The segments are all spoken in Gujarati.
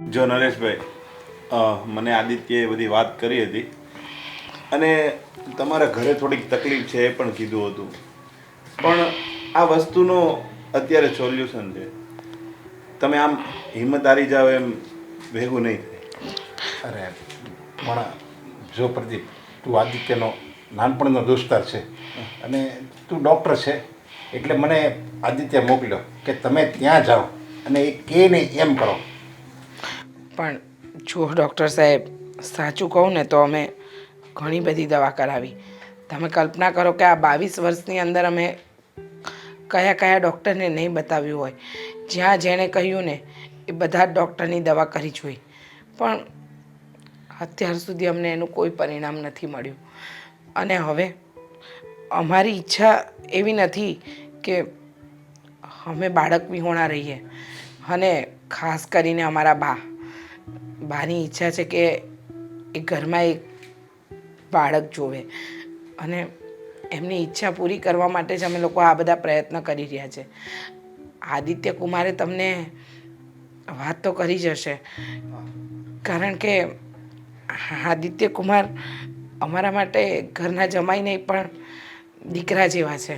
જો નરેશભાઈ, મને આદિત્યએ બધી વાત કરી હતી અને તમારા ઘરે થોડીક તકલીફ છે એ પણ કીધું હતું. પણ આ વસ્તુનો અત્યારે સોલ્યુશન છે. તમે આમ હિંમત હારી જાઓ એમ ભેગું નહીં થાય. અરે પણ જો પ્રદીપ, તું આદિત્યનો નાનપણનો દોસ્તાર છે અને તું ડૉક્ટર છે, એટલે મને આદિત્ય મોકલ્યો કે તમે ત્યાં જાઓ અને એ કહે ને એમ કરો. પણ જો ડૉક્ટર સાહેબ, સાચું કહું ને તો અમે ઘણી બધી દવા કરાવી. તમે કલ્પના કરો કે આ 22 વર્ષની અંદર અમે કયા કયા ડૉક્ટરને નહીં બતાવ્યું હોય. જ્યાં જેણે કહ્યું ને એ બધા જ ડૉક્ટરની દવા કરી જોઈ, પણ અત્યાર સુધી અમને એનું કોઈ પરિણામ નથી મળ્યું. અને હવે અમારી ઈચ્છા એવી નથી કે અમે બાળક વિહોણા રહીએ. અને ખાસ કરીને અમારા બાની ઈચ્છા છે કે એ ઘરમાં એક બાળક જોવે, અને એમની ઈચ્છા પૂરી કરવા માટે જ અમે લોકો આ બધા પ્રયત્ન કરી રહ્યા છે. આદિત્ય કુમારે તમને વાત તો કરી જ હશે, કારણ કે આદિત્ય કુમાર અમારા માટે ઘરના જમાઈ નહીં પણ દીકરા જેવા છે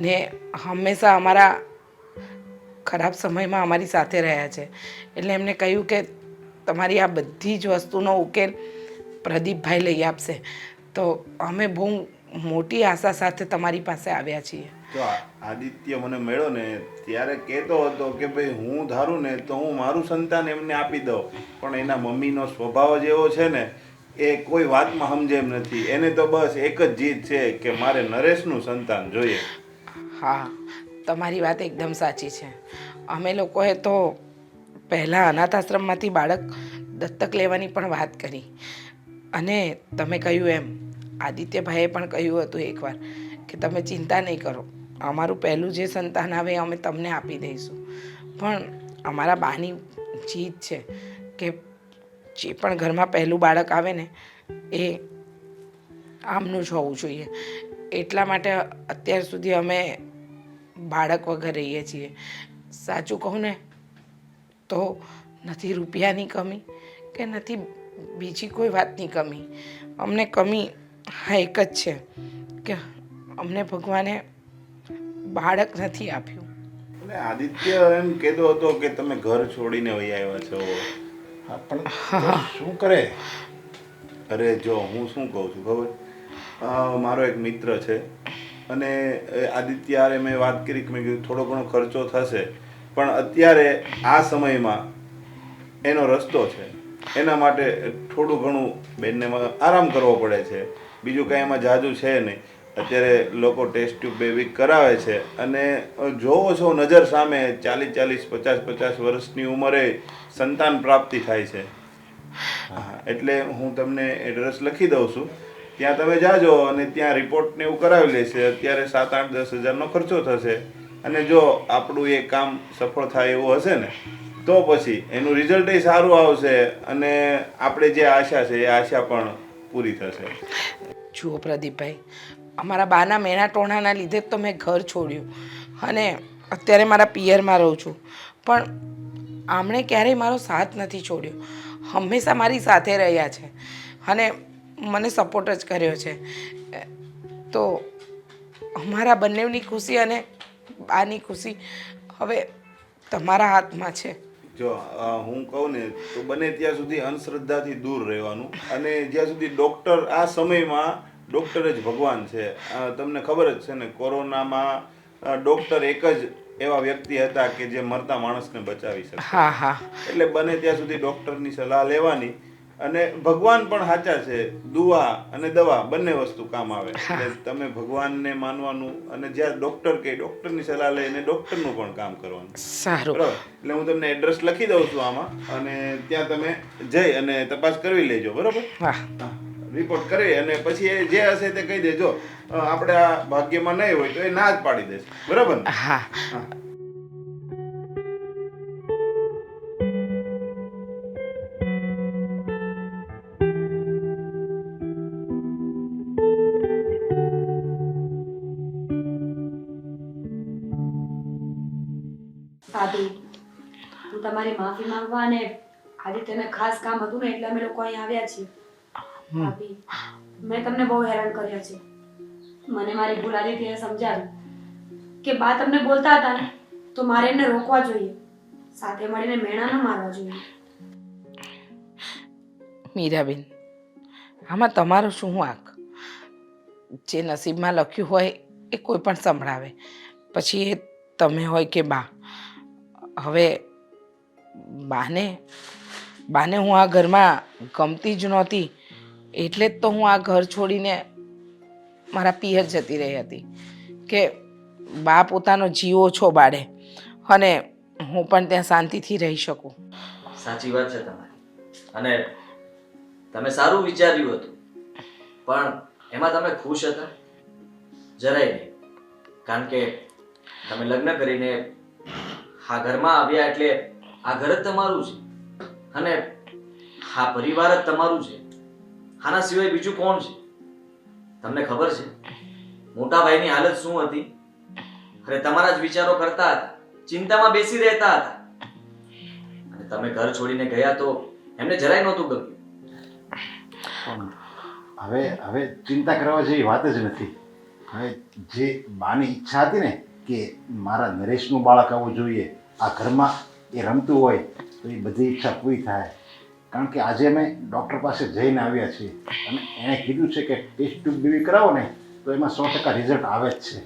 ને હંમેશા અમારા ખરાબ સમયમાં અમારી સાથે રહ્યા છે. એટલે એમને કહ્યું કે તમારી આ બધી જ વસ્તુનો ઉકેલ પ્રદીપભાઈ લઈ આપશે. તો અમે બહુ મોટી આશા સાથે તમારી પાસે આવ્યા છીએ. જો આદિત્ય મને મળ્યો ને ત્યારે કહેતો હતો કે ભાઈ હું ધારું ને તો હું મારું સંતાન એમને આપી દઉં, પણ એના મમ્મીનો સ્વભાવ જ એવો છે ને એ કોઈ વાતમાં સમજે એમ નથી. એને તો બસ એક જ જીદ છે કે મારે નરેશનું સંતાન જોઈએ. હા, તમારી વાત એકદમ સાચી છે. અમે લોકોએ તો પહેલાં અનાથ આશ્રમમાંથી બાળક દત્તક લેવાની પણ વાત કરી, અને તમે કહ્યું એમ આદિત્યભાઈએ પણ કહ્યું હતું એકવાર કે તમે ચિંતા નહીં કરો, અમારું પહેલું જે સંતાન આવે અમે તમને આપી દઈશું. પણ અમારા બાની જીદ છે કે જે પણ ઘરમાં પહેલું બાળક આવે ને એ આમનું જ હોવું જોઈએ. એટલા માટે અત્યાર સુધી અમે બાળક વગર રહીએ છીએ. સાચું કહું ને તો નથી રૂપિયાની કમી કે નથી બીજી કોઈ વાતની કમી. અમને કમી હા એક જ છે કે અમને ભગવાને બાળક નથી આપ્યું. એટલે આદિત્ય એમ કહેતો હતો કે તમે ઘર છોડીને વહી આવ્યા છો. હા, પણ તો શું કરે? અરે જો હું શું કહું છું ખબર, મારો એક મિત્ર છે અને આદિત્ય યારે મેં વાત કરી કે મેં કીધું થોડો ઘણો ખર્ચો થશે, પણ અત્યારે આ સમયમાં એનો રસ્તો છે. એના માટે થોડું ઘણું બેનને આરામ કરવો પડે છે, બીજું કાંઈ એમાં જાજુ છે નહીં. અત્યારે લોકો ટેસ્ટ ટ્યુબ 2 વીક કરાવે છે અને જોવો છો નજર સામે 40-40, 50-50 વર્ષની ઉંમરે સંતાન પ્રાપ્તિ થાય છે. હા, એટલે હું તમને એડ્રેસ લખી દઉં છું, ત્યાં તમે જાજો અને ત્યાં રિપોર્ટને એવું કરાવી લેશે. અત્યારે 7-8-10 હજારનો ખર્ચો થશે, અને જો આપણું એ કામ સફળ થાય એવું હશે ને તો પછી એનું રિઝલ્ટ એ સારું આવશે અને આપણે જે આશા છે એ આશા પણ પૂરી થશે. જુઓ પ્રદીપભાઈ, અમારા બાના મેણા ટોણાના લીધે જ તો મેં ઘર છોડ્યું અને અત્યારે મારા પિયરમાં રહું છું. પણ આમણે ક્યારેય મારો સાથ નથી છોડ્યો, હંમેશા મારી સાથે રહ્યા છે અને મને સપોર્ટ જ કર્યો છે. તો અમારા બંનેની ખુશી અને બાની ખુશી હવે તમારા હાથમાં છે. જો હું કહું ને તો બને ત્યાં સુધી અંધશ્રદ્ધાથી દૂર રહેવાનું, અને જ્યાં સુધી ડૉક્ટર આ સમયમાં ડૉક્ટર જ ભગવાન છે. તમને ખબર જ છે ને, કોરોનામાં ડૉક્ટર એક જ એવા વ્યક્તિ હતા કે જે મરતા માણસને બચાવી શકે. હા હા, એટલે બને ત્યાં સુધી ડૉક્ટરની સલાહ લેવાની, અને ભગવાન પણ સાચા છે, દુઆ અને દવા બંને વસ્તુ કામ આવે. એટલે તમે ભગવાનને માનવાનું, અને જ્યાં ડૉક્ટર કે ડૉક્ટરની સલાહ લઈને ડૉક્ટરનું પણ કામ કરવાનું. સારું. બરાબર? એટલે હું તમને એડ્રેસ લખી દઉં છું આમાં, અને ત્યાં તમે જઈ અને તપાસ કરવી લેજો. બરાબર? હા, રિપોર્ટ કરી અને પછી એ જે હશે તે કહી દેજો. આપણે આ ભાગ્યમાં નહીં હોય તો એ ના જ પાડી દેશે. બરાબર ને? હા. હા. ભાભી, હું તમારી માફી માંગવા અને આદિત્યને ખાસ કામ હતું ને એટલે અમે લોકો અહીં આવ્યા છીએ. ભાભી, મેં તમને બહુ હેરાન કર્યા છે. મને મારી ભૂલ આદિત્યએ સમજાવી કે બા તમને બોલતા હતા ને તો મારે એમને રોકવા જોઈએ, સાથે મળીને મેણા ન મારવા જોઈએ. મીરાબેન, આમાં તમારું શું વાંક? જે નસીબમાં લખ્યું હોય એ કોઈ પણ સંભળાવે, પછી એ તમે હોય કે બા. હવે બાને હું આ ઘરમાં ગમતી જ નહોતી, એટલે જ તો હું આ ઘર છોડીને મારા પિયર જતી રહી હતી કે બા પોતાનો જીવ ઓછો બાળે અને હું પણ ત્યાં શાંતિથી રહી શકું. સાચી વાત છે તમારી. અને તમે સારું વિચાર્યું હતું, પણ એમાં તમે ખુશ હતા? જરાય નહીં. કારણ કે તમે લગ્ન કરીને આ ઘરમાં આવ્યા એટલે આ ઘર જ તમારું છે અને આ પરિવાર જ તમારું છે. આના સિવાય બીજું કોણ છે? તમને ખબર છે મોટા ભાઈની હાલત શું હતી? અરે તમારા જ વિચારો કરતા હતા, ચિંતામાં બેસી રહેતા હતા. અને તમે ઘર છોડીને ગયા તો એમને જરાય નહોતું ગમ્યું. પણ હવે ચિંતા કરવા જેવી વાત જ નથી. હવે જે બાની ઈચ્છા હતી ને કે મારા નરેશનું બાળક આવવું જોઈએ આ ઘરમાં, એ રમતું હોય તો એ બધી ઈચ્છા પૂરી થાય. કારણ કે આજે અમે ડૉક્ટર પાસે જઈને આવ્યા છીએ અને એણે કીધું છે કે ટેસ્ટ ટ્યુબ બેબી કરાવો ને તો એમાં 100% રિઝલ્ટ આવે જ છે.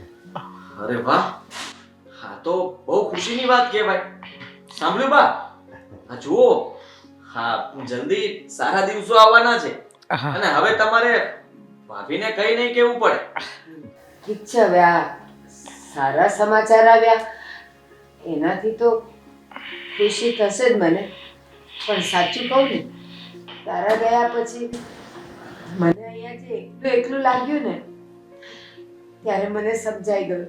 અરે વાહ, હા તો બહુ ખુશીની વાત કહેવાય. સાંભળ્યું બા? હા જુઓ, હા જલ્દી સારા દિવસો આવવાના છે અને હવે તમારે ભાભીને કઈ નહીં કહેવું પડે. ઠીક છે, હવે આ સારા સમાચાર આવ્યા એનાથી તો ખુશી થશે જ મને. પણ સાચું કહું ને, તારા ગયા પછી મને અહીંયા જે એકલું એકલું લાગ્યું ને ત્યારે મને સમજાઈ ગયું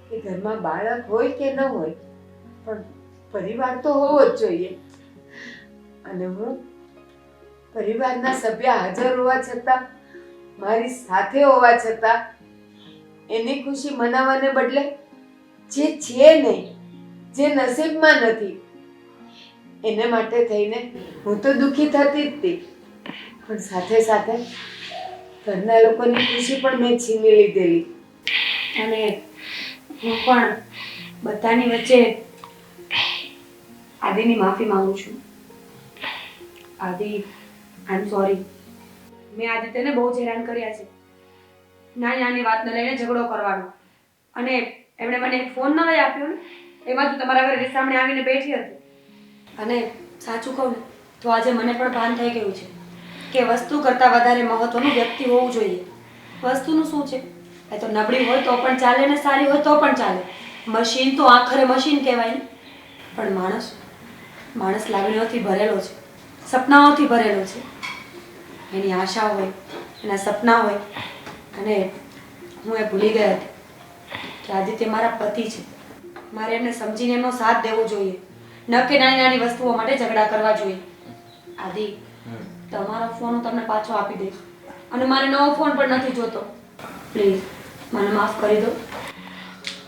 કે ઘરમાં બાળક હોય કે ન હોય પણ પરિવાર તો હોવો જ જોઈએ. અને હું પરિવારના સભ્ય હાજર હોવા છતાં, મારી સાથે હોવા છતાં એની ખુશી મનાવવાને બદલે જે છે નહીં, જે નસીબમાં નથી, એને માટે થઈને હું તો દુઃખી થતી જ હતી. પણ સાથે સાથે ઘરના લોકોની ખુશી પણ મેં છીની લીધેલી. અને હું પણ બધાની વચ્ચે આદિની માફી માંગુ છું. આદિ, આઈ એમ સોરી. મેં આદિત્યને બહુ જ હેરાન કર્યા છે. નાની નાની વાતને લઈને ઝઘડો કરવાનો, અને એમણે મને એક ફોન ન લઈ આપ્યો ને એમાં તું તમારા ઘરે સામે આવીને બેઠી હતી. અને સાચું કહું ને તો આજે મને પણ ભાન થઈ ગયું છે કે વસ્તુ કરતાં વધારે મહત્વનું વ્યક્તિ હોવું જોઈએ. વસ્તુનું શું છે, એ તો નબળી હોય તો પણ ચાલે ને સારી હોય તો પણ ચાલે. મશીન તો આખરે મશીન કહેવાય ને. પણ માણસ લાગણીઓથી ભરેલો છે, સપનાઓથી ભરેલો છે. એની આશા હોય, એના સપના હોય. અને હું એ ભૂલી ગઈ હતી કે આદિત્ય મારા પતિ છે. મારે એમને સમજીને એમનો સાથ દેવો જોઈએ, ન કે નાની નાની વસ્તુઓ માટે ઝઘડા કરવા જોઈએ. આદિ, તમારો ફોન હું તમને પાછો આપી દઈશ અને મારે નવો ફોન પણ નથી જોતો. પ્લીઝ મને માફ કરી દો.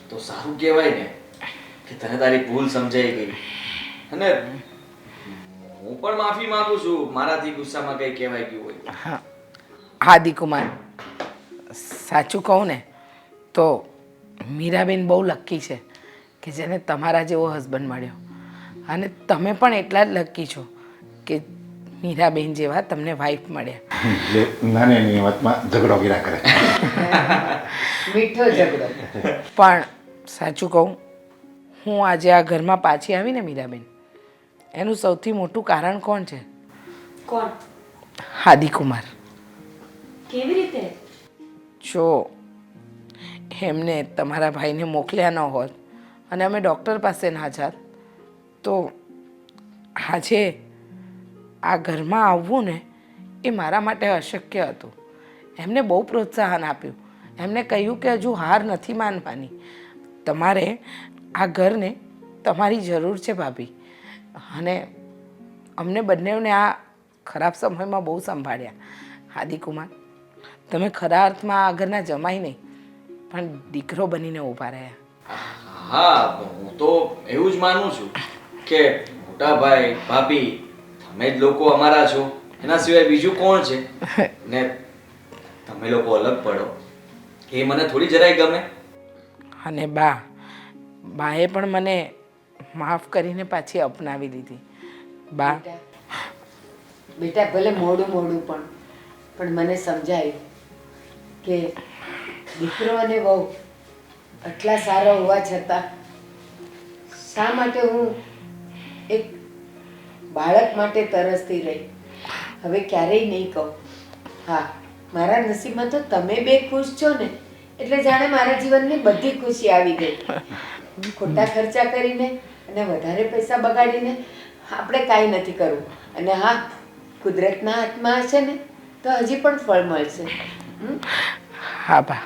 તો સારું કહેવાય ને કે તને તારી ભૂલ સમજાઈ ગઈ. અને હું પણ માફી માંગુ છું મારાથી ગુસ્સામાં કઈ કહેવાય ગયું હોય. હા આદિકુમાર, સાચું કહું ને તો મીરાબેન બહુ લકી છે કે જેને તમારા જેવો હસબન્ડ મળ્યો. અને તમે પણ એટલા જ લકી છો કે મીરાબેન જેવા તમને વાઈફ મળ્યા. એટલે નાની નાની વાતમાં ઝઘડો કર્યા કરે. મીઠો ઝઘડો. પણ સાચું કહું, હું આજે આ ઘરમાં પાછી આવીને મીરાબેન, એનું સૌથી મોટું કારણ કોણ છે? કોણ? આદિકુમાર. કેવી રીતે? જો એમને તમારા ભાઈને મોકલ્યા ન હોત અને અમે ડૉક્ટર પાસે ના જાત તો આજે આ ઘરમાં આવવું ને એ મારા માટે અશક્ય હતું. એમને બહુ પ્રોત્સાહન આપ્યું. એમને કહ્યું કે હજુ હાર નથી માનવાની, તમારે આ ઘરને તમારી જરૂર છે ભાભી. અને અમને બંનેઓને આ ખરાબ સમયમાં બહુ સંભાળ્યા. આદિકુમાર, તમે ખરા અર્થમાં આ ઘરના જમાઈ નહીં પણ દીકરો બનીને ઊભા રહ્યા. હા, હું તો એવું જ માનું છું કે મોટા ભાઈ ભાભી તમે જ લોકો અમારા છો, એના સિવાય બીજું કોણ છે? ને તમે લોકો અલગ પડો એ મને થોડી જરાય ગમે. અને બાએ પણ મને માફ કરીને પાછી અપનાવી લીધી. બા, બેટા ભલે મોડું પણ મને સમજાયું કે દીકરો અને વહુ આટલા સારા હોવા છતાં શા માટે હું એક બાળક માટે તરસતી રહી. હવે ક્યારેય નહીં કહું. હા, મારા નસીબમાં તો તમે બે ખુશ છો ને, એટલે જાણે મારા જીવનની બધી ખુશી આવી ગઈ. ખોટા ખર્ચા કરીને અને વધારે પૈસા બગાડીને આપણે કાંઈ નથી કરવું. અને હા, કુદરતના હાથમાં હશે ને તો હજી પણ ફળ મળશે. હા બા.